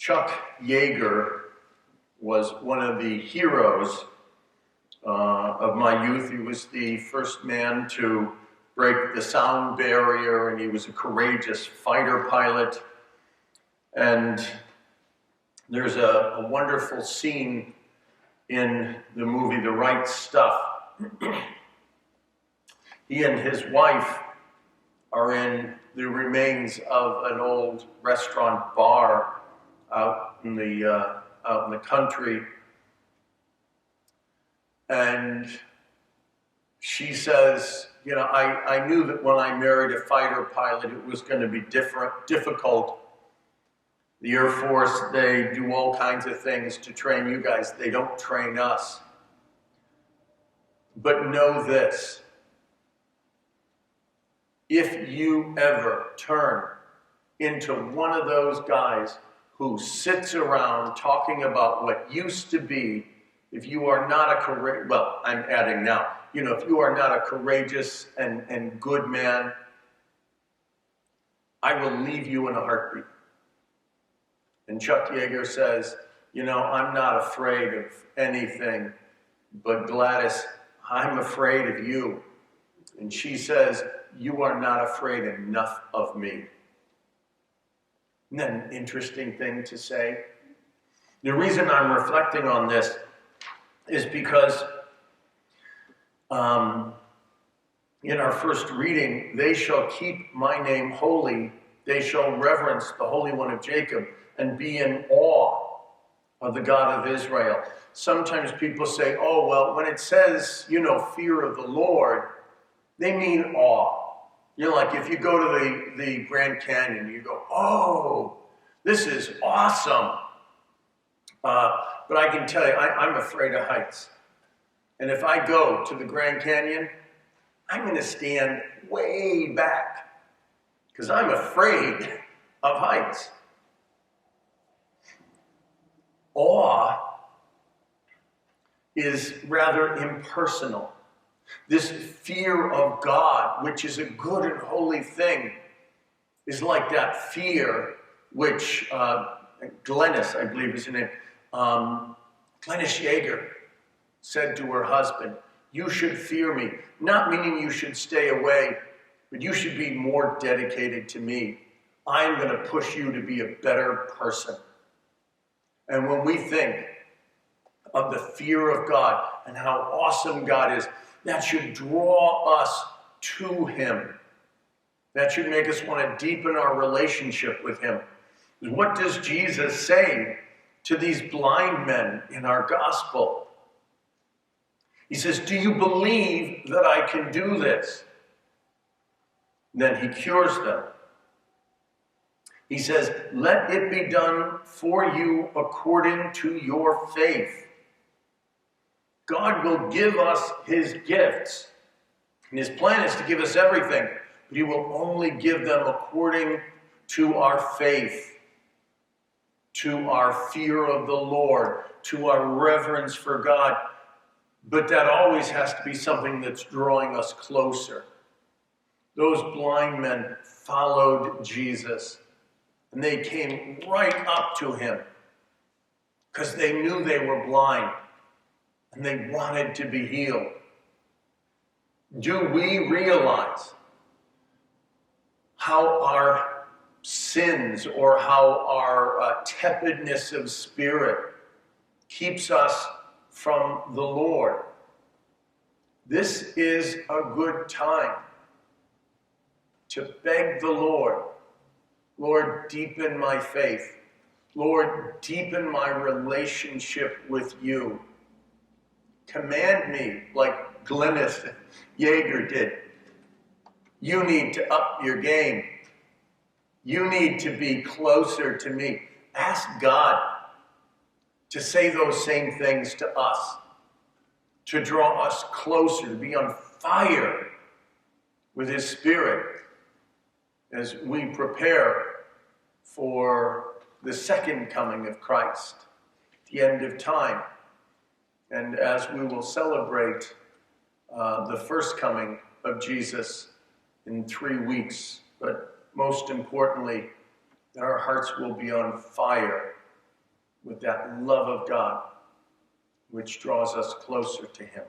Chuck Yeager was one of the heroes of my youth. He was the first man to break the sound barrier, and he was a courageous fighter pilot. And there's a wonderful scene in the movie The Right Stuff. He and his wife are in the remains of an old restaurant bar out in the country. And she says, you know, I knew that when I married a fighter pilot, it was going to be difficult. The Air Force, they do all kinds of things to train you guys. They don't train us. But know this. If you ever turn into one of those guys who sits around talking about what used to be, if you are not a courageous, well, I'm adding now, if you are not a courageous and good man, I will leave you in a heartbeat. And Chuck Yeager says, I'm not afraid of anything, but Gladys, I'm afraid of you. And she says, you are not afraid enough of me. Isn't that an interesting thing to say? The reason I'm reflecting on this is because in our first reading, they shall keep my name holy, they shall reverence the Holy One of Jacob, and be in awe of the God of Israel. Sometimes people say, oh, well, when it says, fear of the Lord, they mean awe. Like if you go to the Grand Canyon, you go, oh, this is awesome. But I can tell you, I'm afraid of heights. And if I go to the Grand Canyon, I'm going to stand way back because I'm afraid of heights. Awe is rather impersonal. This fear of God, which is a good and holy thing, is like that fear which Glennis, I believe is her name, Glennis Yeager said to her husband, you should fear me, not meaning you should stay away, but you should be more dedicated to me. I'm going to push you to be a better person. And when we think of the fear of God and how awesome God is, that should draw us to him. That should make us want to deepen our relationship with him. What does Jesus say to these blind men in our gospel? He says, do you believe that I can do this? And then he cures them. He says, let it be done for you according to your faith. God will give us his gifts. And his plan is to give us everything, but he will only give them according to our faith, to our fear of the Lord, to our reverence for God. But that always has to be something that's drawing us closer. Those blind men followed Jesus, and they came right up to him because they knew they were blind and they wanted to be healed. Do we realize how our sins or how our tepidness of spirit keeps us from the Lord? This is a good time to beg the Lord, Lord, deepen my faith. Lord, deepen my relationship with you. Command me, like Glennis Yeager did. You need to up your game. You need to be closer to me. Ask God to say those same things to us, to draw us closer, to be on fire with his Spirit as we prepare for the second coming of Christ, the end of time. And as we will celebrate the first coming of Jesus in 3 weeks, but most importantly, that our hearts will be on fire with that love of God, which draws us closer to Him.